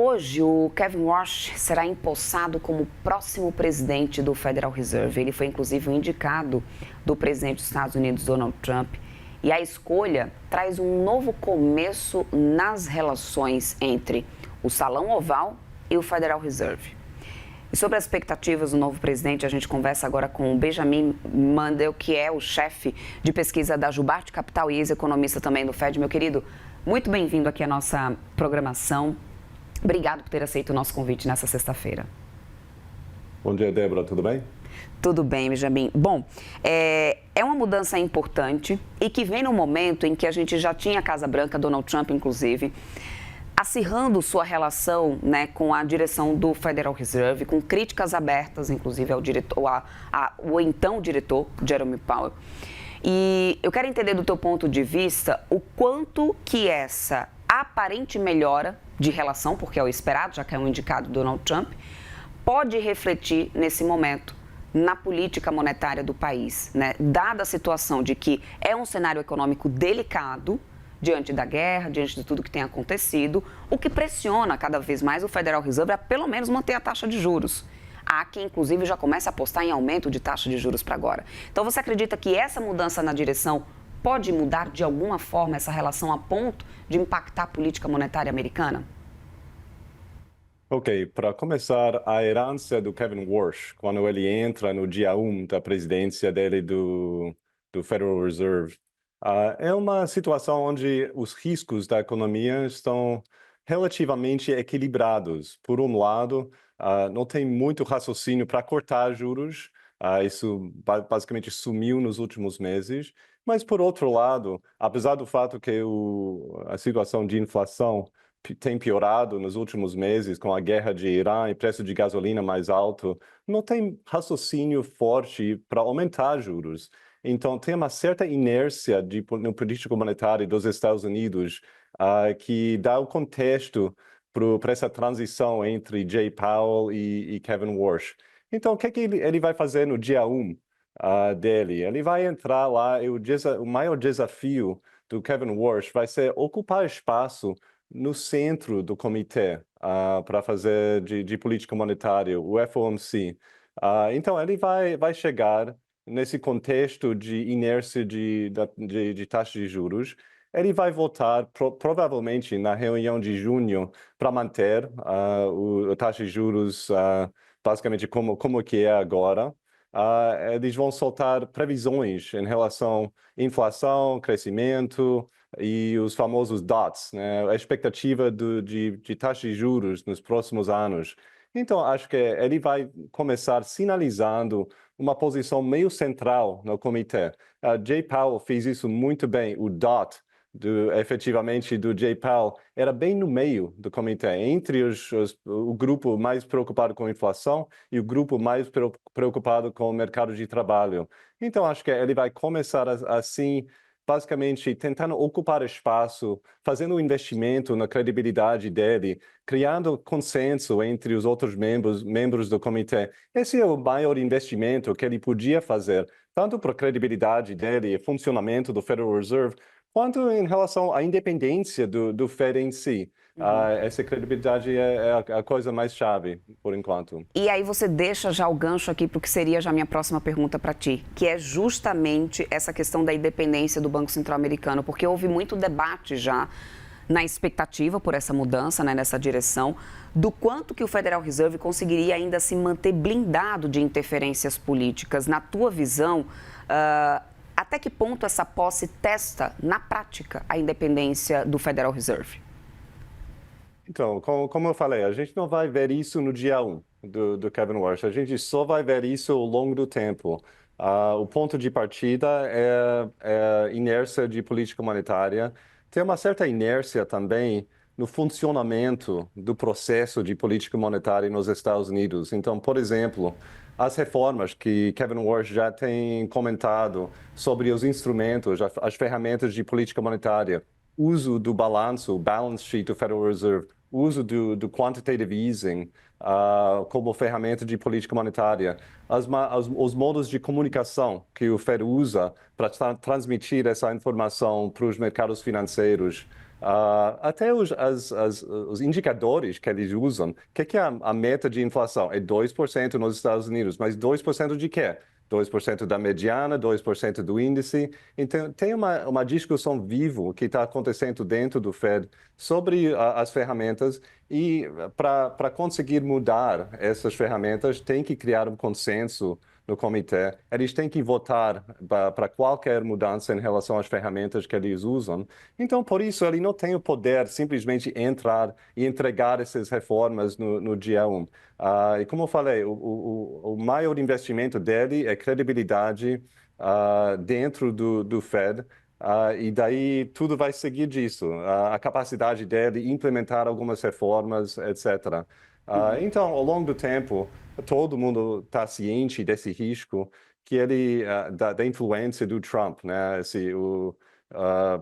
Hoje, o Kevin Warsh será empossado como próximo presidente do Federal Reserve. Ele foi, inclusive, o indicado do presidente dos Estados Unidos, Donald Trump. E a escolha traz um novo começo nas relações entre o Salão Oval e o Federal Reserve. E sobre as expectativas do novo presidente, a gente conversa agora com o Benjamin Mandel, que é o chefe de pesquisa da Jubarte Capital e ex-economista também do Fed. Meu querido, muito bem-vindo aqui à nossa programação. Obrigado por ter aceito o nosso convite nessa sexta-feira. Bom dia, Débora. Tudo bem? Tudo bem, Benjamin. Bom, é uma mudança importante e que vem no momento em que a gente já tinha a Casa Branca, Donald Trump, inclusive, acirrando sua relação, né, com a direção do Federal Reserve, com críticas abertas, inclusive, ao diretor, ao então diretor, Jerome Powell. E eu quero entender do teu ponto de vista o quanto que essa aparente melhora de relação, porque é o esperado, já que é um indicado Donald Trump, pode refletir nesse momento na política monetária do país, né? Dada a situação de que é um cenário econômico delicado, diante da guerra, diante de tudo que tem acontecido, o que pressiona cada vez mais o Federal Reserve a pelo menos manter a taxa de juros. Há quem, inclusive, já começa a apostar em aumento de taxa de juros para agora. Então, você acredita que essa mudança na direção pode mudar de alguma forma essa relação a ponto de impactar a política monetária americana? Ok, para começar, a herança do Kevin Warsh, quando ele entra no dia 1 da presidência dele do Federal Reserve, é uma situação onde os riscos da economia estão relativamente equilibrados. Por um lado, não tem muito raciocínio para cortar juros, isso basicamente sumiu nos últimos meses, mas por outro lado, apesar do fato que a situação de inflação tem piorado nos últimos meses com a guerra de Irã e preço de gasolina mais alto, não tem raciocínio forte para aumentar juros. Então, tem uma certa inércia no político monetário dos Estados Unidos que dá o contexto para essa transição entre Jay Powell e Kevin Warsh. Então, o que ele vai fazer no dia 1 dele? Ele vai entrar lá, o maior desafio do Kevin Warsh vai ser ocupar espaço no centro do comitê para fazer de política monetária, o FOMC. Então, ele vai chegar nesse contexto de inércia de taxa de juros. Ele vai votar provavelmente na reunião de junho para manter a taxa de juros basicamente como que é agora. Eles vão soltar previsões em relação à inflação, crescimento e os famosos dots, né? A expectativa de taxa de juros nos próximos anos. Então, acho que ele vai começar sinalizando uma posição meio central no comitê. Jay Powell fez isso muito bem. O dot, efetivamente, do Jay Powell era bem no meio do comitê, entre o grupo mais preocupado com a inflação e o grupo mais preocupado com o mercado de trabalho. Então, acho que ele vai começar assim, basicamente tentando ocupar espaço, fazendo um investimento na credibilidade dele, criando consenso entre os outros membros do comitê. Esse é o maior investimento que ele podia fazer, tanto para a credibilidade dele e funcionamento do Federal Reserve, quanto em relação à independência do Fed em si. Essa credibilidade é a coisa mais chave, por enquanto. E aí você deixa já o gancho aqui para o que seria já a minha próxima pergunta para ti, que é justamente essa questão da independência do Banco Central Americano, porque houve muito debate já na expectativa por essa mudança, né, nessa direção, do quanto que o Federal Reserve conseguiria ainda se manter blindado de interferências políticas. Na tua visão, até que ponto essa posse testa, na prática, a independência do Federal Reserve? Então, como eu falei, a gente não vai ver isso no dia 1 do Kevin Warsh, a gente só vai ver isso ao longo do tempo. O ponto de partida é a inércia de política monetária. Tem uma certa inércia também no funcionamento do processo de política monetária nos Estados Unidos. Então, por exemplo, as reformas que Kevin Warsh já tem comentado sobre os instrumentos, as ferramentas de política monetária, uso do balanço, o balance sheet do Federal Reserve, uso do quantitative easing como ferramenta de política monetária, os modos de comunicação que o Fed usa para transmitir essa informação para os mercados financeiros, Até os indicadores que eles usam, o que é a meta de inflação? É 2% nos Estados Unidos, mas 2% de quê? 2% da mediana, 2% do índice. Então, tem uma discussão viva que está acontecendo dentro do Fed sobre as ferramentas e para conseguir mudar essas ferramentas, tem que criar um consenso no comitê. Eles têm que votar para qualquer mudança em relação às ferramentas que eles usam. Então, por isso, ele não tem o poder simplesmente entrar e entregar essas reformas no dia 1. E como eu falei, o maior investimento dele é credibilidade dentro do Fed. E daí tudo vai seguir disso, a capacidade dele implementar algumas reformas, etc. Então, ao longo do tempo, todo mundo está ciente desse risco que ele da influência do Trump, né?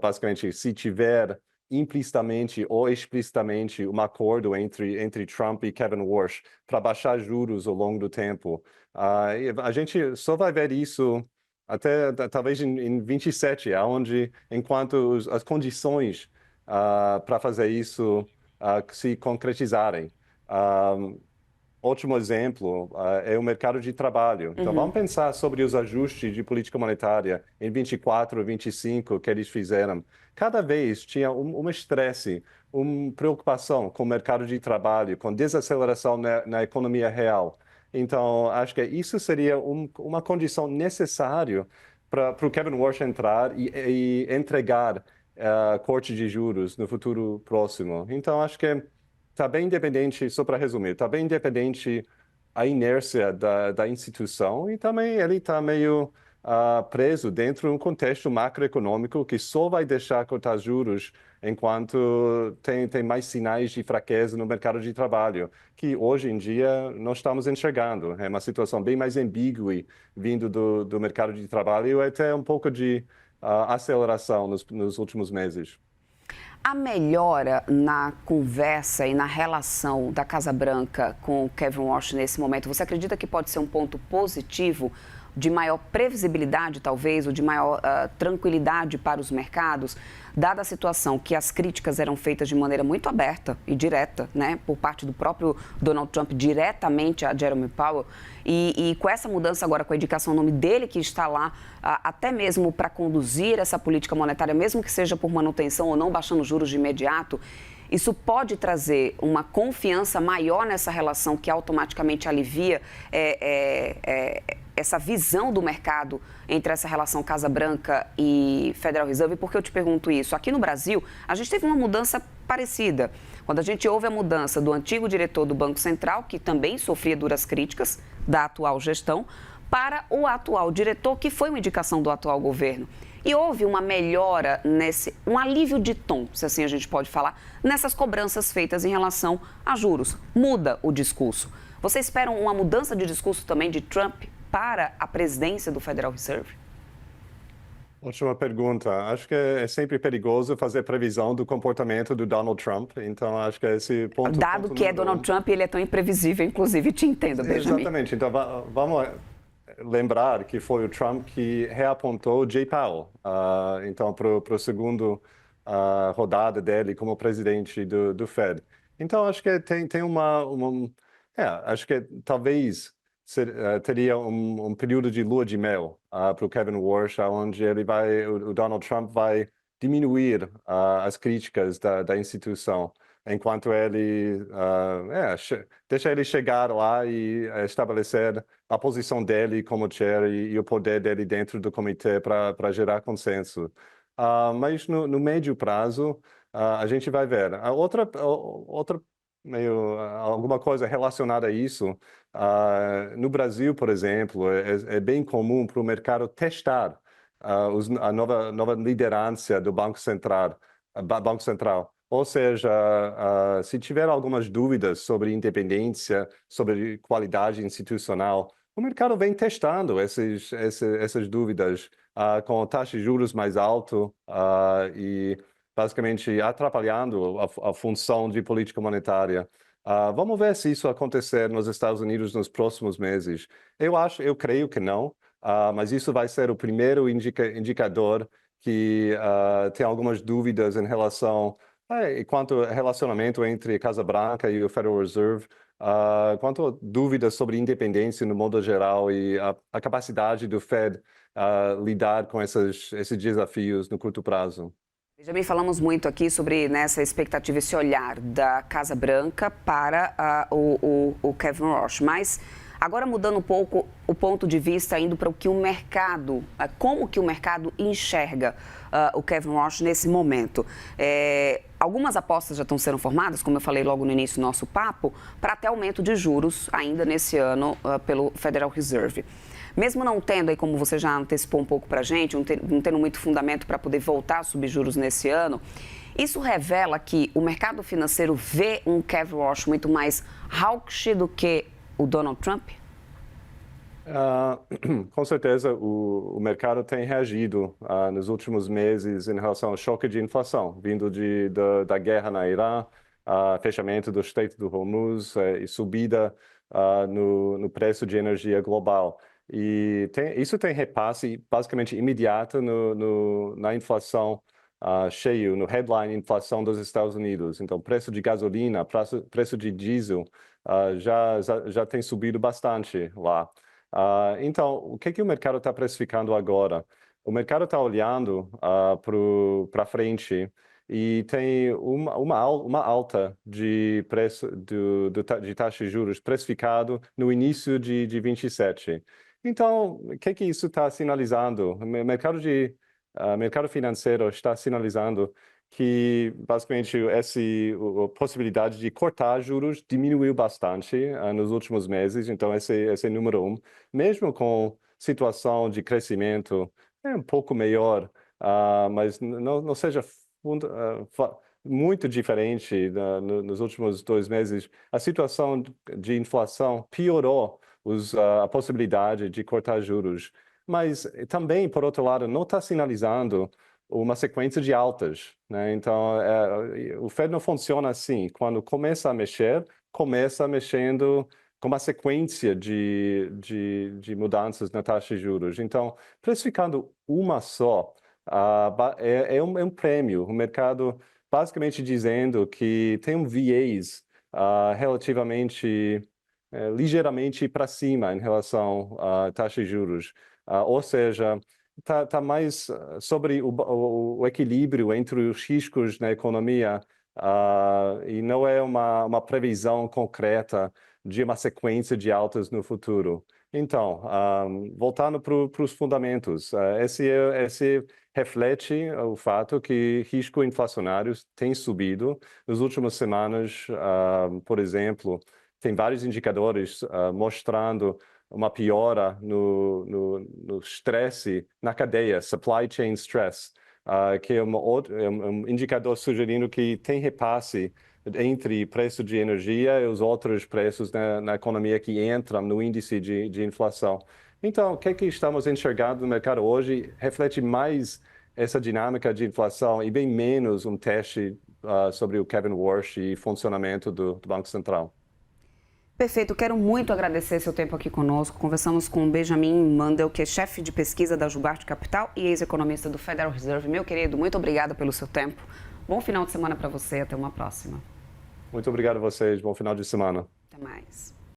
Basicamente, se tiver implicitamente ou explicitamente um acordo entre Trump e Kevin Warsh para baixar juros ao longo do tempo, a gente só vai ver isso até talvez em 27, onde enquanto as condições para fazer isso se concretizarem. Ótimo exemplo é o mercado de trabalho. Então, vamos pensar sobre os ajustes de política monetária em 24 e 25 que eles fizeram. Cada vez tinha um estresse, uma preocupação com o mercado de trabalho, com desaceleração na economia real. Então, acho que isso seria uma condição necessária para o Kevin Warsh entrar e entregar corte de juros no futuro próximo. Então, acho que está bem independente, só para resumir, está bem independente a inércia da instituição e também ele está meio preso dentro de um contexto macroeconômico que só vai deixar cortar juros enquanto tem mais sinais de fraqueza no mercado de trabalho, que hoje em dia nós estamos enxergando. É uma situação bem mais ambígua vindo do mercado de trabalho e até um pouco de aceleração nos últimos meses. A melhora na conversa e na relação da Casa Branca com o Kevin Warsh nesse momento, você acredita que pode ser um ponto positivo de maior previsibilidade, talvez, ou de maior tranquilidade para os mercados, dada a situação que as críticas eram feitas de maneira muito aberta e direta, né, por parte do próprio Donald Trump diretamente a Jerome Powell, e com essa mudança agora, com a indicação do nome dele que está lá, até mesmo para conduzir essa política monetária, mesmo que seja por manutenção ou não, baixando juros de imediato, isso pode trazer uma confiança maior nessa relação que automaticamente alivia essa visão do mercado entre essa relação Casa Branca e Federal Reserve. Por que eu te pergunto isso? Aqui no Brasil, a gente teve uma mudança parecida. Quando a gente houve a mudança do antigo diretor do Banco Central, que também sofria duras críticas da atual gestão, para o atual diretor, que foi uma indicação do atual governo. E houve uma melhora um alívio de tom, se assim a gente pode falar, nessas cobranças feitas em relação a juros. Muda o discurso. Vocês esperam uma mudança de discurso também de Trump para a presidência do Federal Reserve? Ótima pergunta. Acho que é sempre perigoso fazer previsão do comportamento do Donald Trump. Então, acho que esse ponto... Dado que é Donald Trump, ele é tão imprevisível, inclusive, te entendo, Benjamin. Exatamente. Então, vamos lembrar que foi o Trump que reapontou Jay Powell. Então, para o segundo rodada dele como presidente do Fed. Então, acho que tem acho que talvez teria um período de lua de mel para o Kevin Warsh, onde o Donald Trump vai diminuir as críticas da instituição, enquanto ele deixa ele chegar lá e estabelecer a posição dele como chair e o poder dele dentro do comitê para gerar consenso. Mas no médio prazo, a gente vai ver. Alguma coisa relacionada a isso. No Brasil, por exemplo, é bem comum para o mercado testar a nova liderança do Banco Central. Ou seja, se tiver algumas dúvidas sobre independência, sobre qualidade institucional, o mercado vem testando essas dúvidas com taxa de juros mais alto e basicamente atrapalhando a função de política monetária. Vamos ver se isso acontecer nos Estados Unidos nos próximos meses. Eu creio que não, mas isso vai ser o primeiro indicador que tem algumas dúvidas em relação E quanto ao relacionamento entre a Casa Branca e o Federal Reserve, quanto a dúvidas sobre independência no modo geral e a capacidade do Fed lidar com esses desafios no curto prazo. Já bem, falamos muito aqui sobre essa expectativa, esse olhar da Casa Branca para o Kevin Roche, mas agora mudando um pouco o ponto de vista, indo para o que o mercado, como que o mercado enxerga o Kevin Roche nesse momento. Algumas apostas já estão sendo formadas, como eu falei logo no início do nosso papo, para até aumento de juros ainda nesse ano pelo Federal Reserve. Mesmo não tendo, aí, como você já antecipou um pouco para a gente, não tendo muito fundamento para poder voltar a subir juros nesse ano, isso revela que o mercado financeiro vê um Kevin Roche muito mais hawkish do que o Donald Trump? Com certeza, o mercado tem reagido nos últimos meses em relação ao choque de inflação, vindo da guerra na Irã, fechamento do Estreito do Hormuz e subida no preço de energia global. E isso tem repasse basicamente imediato na inflação cheio, no headline inflação dos Estados Unidos. Então, preço de gasolina, preço de diesel já tem subido bastante lá. Então, o que o mercado está precificando agora? O mercado está olhando para frente e tem uma alta de preço de taxa de juros precificado no início de 27. Então, o que isso está sinalizando? O mercado financeiro está sinalizando que, basicamente, a possibilidade de cortar juros diminuiu bastante nos últimos meses. Então, esse é número um. Mesmo com situação de crescimento um pouco melhor, mas não seja muito diferente nos últimos 2 meses, a situação de inflação piorou a possibilidade de cortar juros. Mas também, por outro lado, não está sinalizando uma sequência de altas, né? Então, o Fed não funciona assim. Quando começa mexendo com uma sequência de mudanças na taxa de juros. Então, precificando uma só, é um prêmio. O mercado basicamente dizendo que tem um viés relativamente ligeiramente para cima em relação à taxa de juros. Ou seja, está mais sobre o equilíbrio entre os riscos na economia e não é uma previsão concreta de uma sequência de altas no futuro. Então, voltando para os fundamentos, esse reflete o fato que risco inflacionário tem subido nas últimas semanas. Por exemplo, tem vários indicadores mostrando uma piora no estresse na cadeia, supply chain stress, que é um indicador sugerindo que tem repasse entre preço de energia e os outros preços na economia que entram no índice de inflação. Então, o que estamos enxergando no mercado hoje reflete mais essa dinâmica de inflação e bem menos um teste sobre o Kevin Warsh e funcionamento do Banco Central. Perfeito, quero muito agradecer seu tempo aqui conosco. Conversamos com o Benjamin Mandel, que é chefe de pesquisa da Jubarte Capital e ex-economista do Federal Reserve. Meu querido, muito obrigada pelo seu tempo. Bom final de semana para você, até uma próxima. Muito obrigado a vocês, bom final de semana. Até mais.